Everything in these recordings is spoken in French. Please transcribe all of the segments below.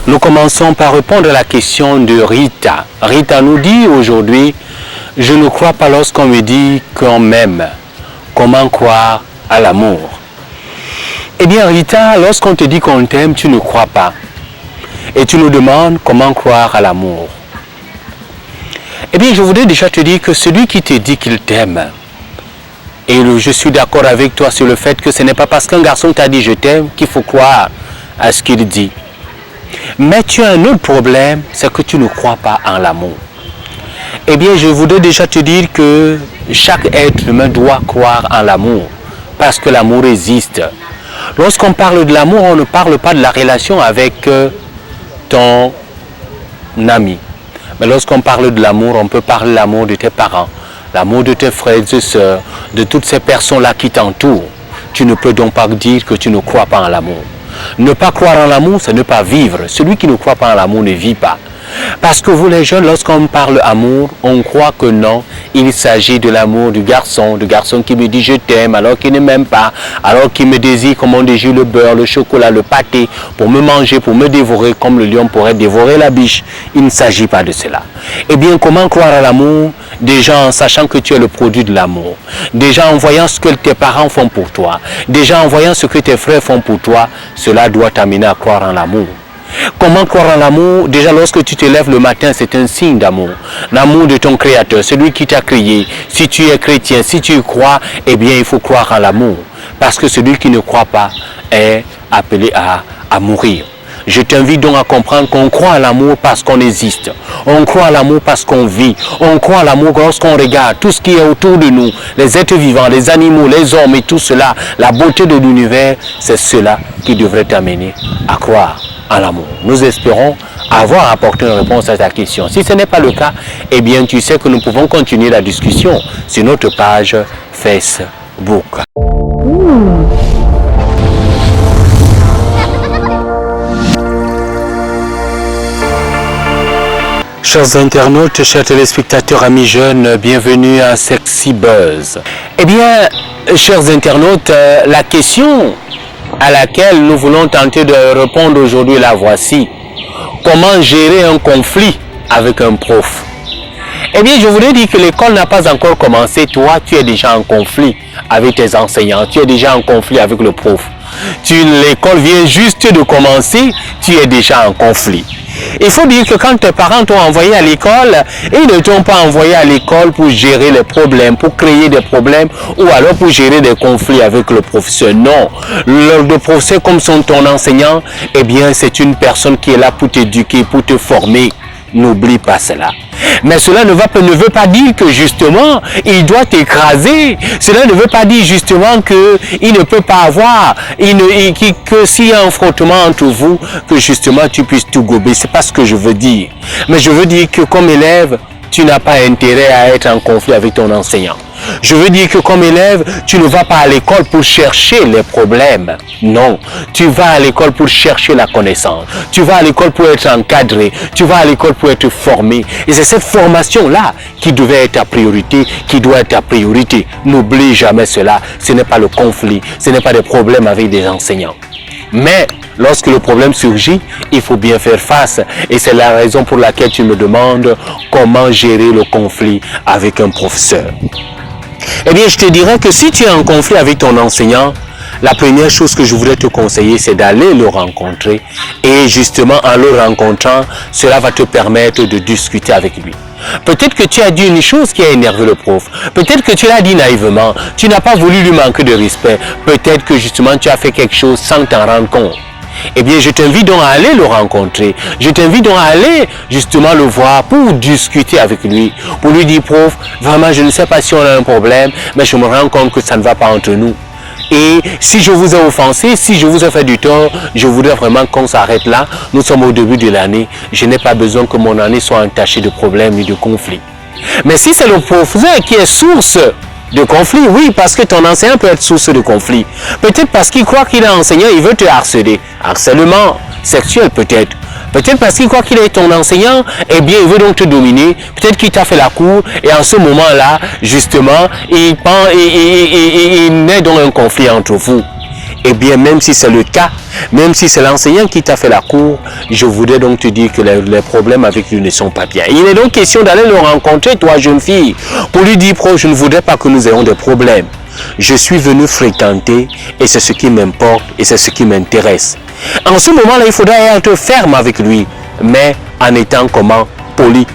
Nous commençons par répondre à la question de Rita. Rita nous dit aujourd'hui, je ne crois pas lorsqu'on me dit qu'on m'aime. Comment croire à l'amour? Eh bien Rita, lorsqu'on te dit qu'on t'aime, tu ne crois pas. Et tu nous demandes comment croire à l'amour. Eh bien je voudrais déjà te dire que celui qui te dit qu'il t'aime, et je suis d'accord avec toi sur le fait que ce n'est pas parce qu'un garçon t'a dit je t'aime qu'il faut croire à ce qu'il dit. Mais tu as un autre problème, c'est que tu ne crois pas en l'amour. Eh bien, je voudrais déjà te dire que chaque être humain doit croire en l'amour, parce que l'amour existe. Lorsqu'on parle de l'amour, on ne parle pas de la relation avec ton ami. Mais lorsqu'on parle de l'amour, on peut parler de l'amour de tes parents, l'amour de tes frères et sœurs, de toutes ces personnes-là qui t'entourent. Tu ne peux donc pas dire que tu ne crois pas en l'amour. Ne pas croire en l'amour, c'est ne pas vivre. Celui qui ne croit pas en l'amour ne vit pas. Parce que vous les jeunes, lorsqu'on parle amour, on croit que non, il s'agit de l'amour du garçon qui me dit je t'aime alors qu'il ne m'aime pas, alors qu'il me désire comme on désire le beurre, le chocolat, le pâté, pour me manger, pour me dévorer comme le lion pourrait dévorer la biche. Il ne s'agit pas de cela. Eh bien, comment croire à l'amour? Déjà en sachant que tu es le produit de l'amour, déjà en voyant ce que tes parents font pour toi, déjà en voyant ce que tes frères font pour toi, cela doit t'amener à croire en l'amour. Comment croire en l'amour? Déjà lorsque tu te lèves le matin, c'est un signe d'amour. L'amour de ton Créateur, celui qui t'a créé. Si tu es chrétien, si tu y crois, eh bien il faut croire en l'amour. Parce que celui qui ne croit pas est appelé à mourir. Je t'invite donc à comprendre qu'on croit à l'amour parce qu'on existe. On croit à l'amour parce qu'on vit. On croit à l'amour lorsqu'on regarde tout ce qui est autour de nous, les êtres vivants, les animaux, les hommes et tout cela, la beauté de l'univers, c'est cela qui devrait t'amener à croire à l'amour. Nous espérons avoir apporté une réponse à ta question. Si ce n'est pas le cas, eh bien tu sais que nous pouvons continuer la discussion sur notre page Facebook. Chers internautes, chers téléspectateurs, amis jeunes, bienvenue à Sexy Buzz. Eh bien, chers internautes, la question à laquelle nous voulons tenter de répondre aujourd'hui, la voici. Comment gérer un conflit avec un prof? Eh bien, je voudrais dire que l'école n'a pas encore commencé. Toi, tu es déjà en conflit avec tes enseignants. Tu es déjà en conflit avec le prof. L'école vient juste de commencer. Tu es déjà en conflit. Il faut dire que quand tes parents t'ont envoyé à l'école, ils ne t'ont pas envoyé à l'école pour gérer les problèmes, pour créer des problèmes ou alors pour gérer des conflits avec le professeur. Non, le professeur comme ton enseignant, eh bien c'est une personne qui est là pour t'éduquer, pour te former. N'oublie pas cela. Mais cela ne veut pas dire que justement, il doit t'écraser. Cela ne veut pas dire justement qu'il ne peut pas avoir, que s'il y a un frottement entre vous, que justement tu puisses tout gober. C'est pas ce que je veux dire. Mais je veux dire que comme élève, tu n'as pas intérêt à être en conflit avec ton enseignant. Je veux dire que comme élève, tu ne vas pas à l'école pour chercher les problèmes. Non, tu vas à l'école pour chercher la connaissance. Tu vas à l'école pour être encadré. Tu vas à l'école pour être formé. Et c'est cette formation-là qui devait être ta priorité, qui doit être ta priorité. N'oublie jamais cela. Ce n'est pas le conflit, ce n'est pas des problèmes avec des enseignants. Mais lorsque le problème surgit, il faut bien faire face. Et c'est la raison pour laquelle tu me demandes comment gérer le conflit avec un professeur. Eh bien, je te dirais que si tu es en conflit avec ton enseignant, la première chose que je voudrais te conseiller, c'est d'aller le rencontrer. Et justement, en le rencontrant, cela va te permettre de discuter avec lui. Peut-être que tu as dit une chose qui a énervé le prof. Peut-être que tu l'as dit naïvement. Tu n'as pas voulu lui manquer de respect. Peut-être que justement, tu as fait quelque chose sans t'en rendre compte. Eh bien, je t'invite donc à aller le rencontrer. Je t'invite donc à aller justement le voir pour discuter avec lui. Pour lui dire, prof, vraiment, je ne sais pas si on a un problème, mais je me rends compte que ça ne va pas entre nous. Et si je vous ai offensé, si je vous ai fait du tort, je voudrais vraiment qu'on s'arrête là. Nous sommes au début de l'année. Je n'ai pas besoin que mon année soit entachée de problèmes ni de conflits. Mais si c'est le professeur qui est source de conflit, oui, parce que ton enseignant peut être source de conflit. Peut-être parce qu'il croit qu'il est enseignant, il veut te harceler. Harcèlement sexuel peut-être. Peut-être parce qu'il croit qu'il est ton enseignant, eh bien il veut donc te dominer. Peut-être qu'il t'a fait la cour et en ce moment-là, justement, il naît donc un conflit entre vous. Eh bien, même si c'est le cas, même si c'est l'enseignant qui t'a fait la cour, je voudrais donc te dire que les problèmes avec lui ne sont pas bien. Il est donc question d'aller le rencontrer, toi, jeune fille, pour lui dire, je ne voudrais pas que nous ayons des problèmes. Je suis venu fréquenter et c'est ce qui m'importe et c'est ce qui m'intéresse. En ce moment-là, il faudra être ferme avec lui, mais en étant comment? Poli.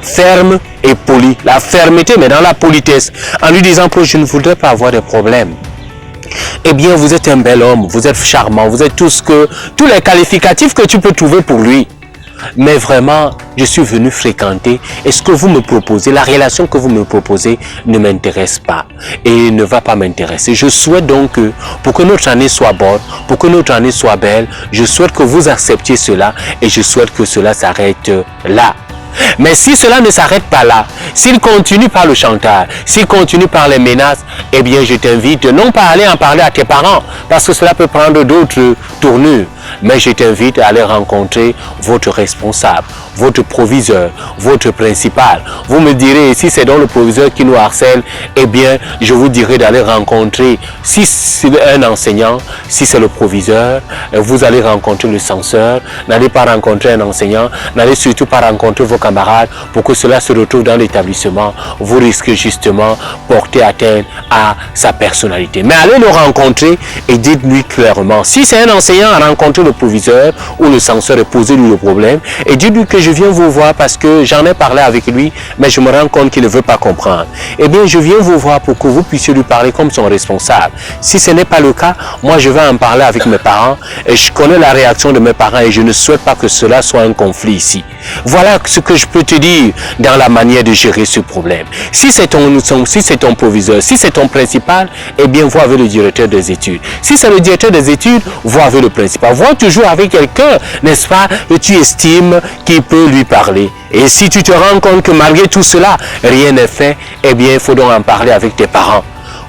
Ferme et poli. La fermeté, mais dans la politesse. En lui disant que je ne voudrais pas avoir de problème. Eh bien, vous êtes un bel homme, vous êtes charmant, vous êtes tous les qualificatifs que tu peux trouver pour lui. Mais vraiment, je suis venu fréquenter et ce que vous me proposez, la relation que vous me proposez ne m'intéresse pas et ne va pas m'intéresser. Je souhaite donc que pour que notre année soit bonne, pour que notre année soit belle, je souhaite que vous acceptiez cela et je souhaite que cela s'arrête là. Mais si cela ne s'arrête pas là, s'il continue par le chantage, s'il continue par les menaces, eh bien je t'invite non pas à aller en parler à tes parents, parce que cela peut prendre d'autres tournures, mais je t'invite à aller rencontrer votre responsable, votre proviseur, votre principal. Vous me direz, si c'est donc le proviseur qui nous harcèle, eh bien je vous dirai d'aller rencontrer, si c'est un enseignant, si c'est le proviseur, vous allez rencontrer le censeur, n'allez pas rencontrer un enseignant, n'allez surtout pas rencontrer vos camarades pour que cela se retrouve dans l'établissement. Vous risquez justement porter atteinte à sa personnalité. Mais allez le rencontrer et dites-lui clairement, si c'est un enseignant, à rencontrer le proviseur ou le censeur et posez-lui le problème et dites-lui que je viens vous voir parce que j'en ai parlé avec lui, mais je me rends compte qu'il ne veut pas comprendre. Eh bien, je viens vous voir pour que vous puissiez lui parler comme son responsable. Si ce n'est pas le cas, moi je vais en parler avec mes parents et je connais la réaction de mes parents et je ne souhaite pas que cela soit un conflit ici. Voilà ce que je peux te dire dans la manière de gérer ce problème. Si c'est ton proviseur, si c'est ton principal, eh bien, vois avec le directeur des études. Si c'est le directeur des études, vois avec le principal. Vois toujours avec quelqu'un, n'est-ce pas, que tu estimes qui peut lui parler. Et si tu te rends compte que malgré tout cela, rien n'est fait, eh bien, il faut donc en parler avec tes parents.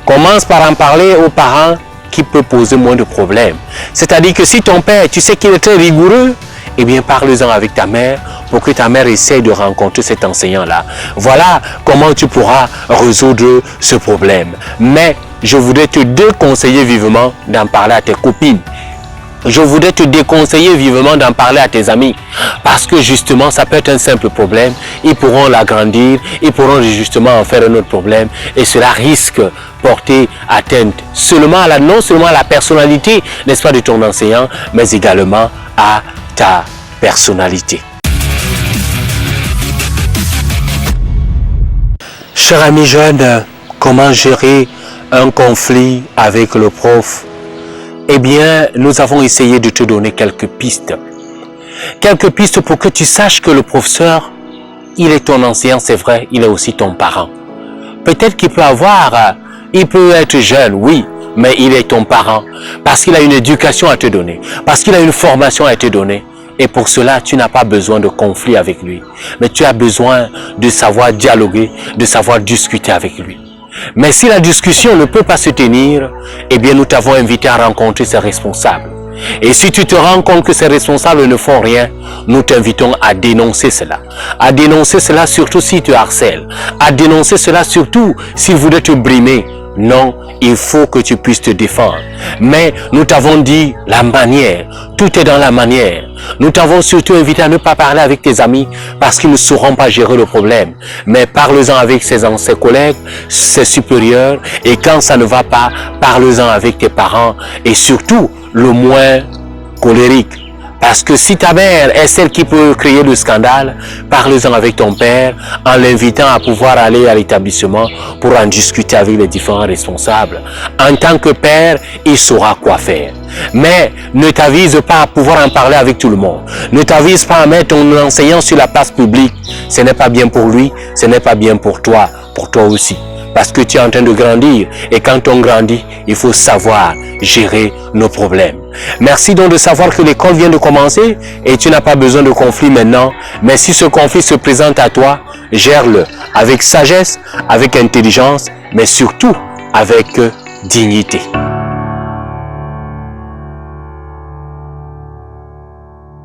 Commence par en parler aux parents qui peut poser moins de problèmes. C'est-à-dire que si ton père, tu sais qu'il est très rigoureux, eh bien, parle-en avec ta mère pour que ta mère essaye de rencontrer cet enseignant-là. Voilà comment tu pourras résoudre ce problème. Mais je voudrais te déconseiller vivement d'en parler à tes copines. Je voudrais te déconseiller vivement d'en parler à tes amis. Parce que justement, ça peut être un simple problème. Ils pourront l'agrandir, ils pourront justement en faire un autre problème. Et cela risque porter atteinte non seulement à la personnalité, n'est-ce pas, de ton enseignant, mais également à ta personnalité. Cher ami jeune, comment gérer un conflit avec le prof? Eh bien, nous avons essayé de te donner quelques pistes. Quelques pistes pour que tu saches que le professeur, il est ton enseignant, c'est vrai, il est aussi ton parent. Peut-être qu'il il peut être jeune, oui, mais il est ton parent. Parce qu'il a une éducation à te donner, parce qu'il a une formation à te donner. Et pour cela, tu n'as pas besoin de conflit avec lui. Mais tu as besoin de savoir dialoguer, de savoir discuter avec lui. Mais si la discussion ne peut pas se tenir, eh bien nous t'avons invité à rencontrer ses responsables. Et si tu te rends compte que ces responsables ne font rien, nous t'invitons à dénoncer cela. À dénoncer cela surtout si tu harcèles. À dénoncer cela surtout s'ils voudraient te brimer. Non, il faut que tu puisses te défendre. Mais nous t'avons dit la manière. Tout est dans la manière. Nous t'avons surtout invité à ne pas parler avec tes amis parce qu'ils ne sauront pas gérer le problème. Mais parle-en avec ses collègues, ses supérieurs. Et quand ça ne va pas, parle-en avec tes parents. Et surtout, le moins colérique. Parce que si ta mère est celle qui peut créer le scandale, parle-en avec ton père en l'invitant à pouvoir aller à l'établissement pour en discuter avec les différents responsables. En tant que père, il saura quoi faire. Mais ne t'avise pas à pouvoir en parler avec tout le monde. Ne t'avise pas à mettre ton enseignant sur la place publique. Ce n'est pas bien pour lui, ce n'est pas bien pour toi aussi. Parce que tu es en train de grandir. Et quand on grandit, il faut savoir gérer nos problèmes. Merci donc de savoir que l'école vient de commencer et tu n'as pas besoin de conflit maintenant. Mais si ce conflit se présente à toi, gère-le avec sagesse, avec intelligence, mais surtout avec dignité.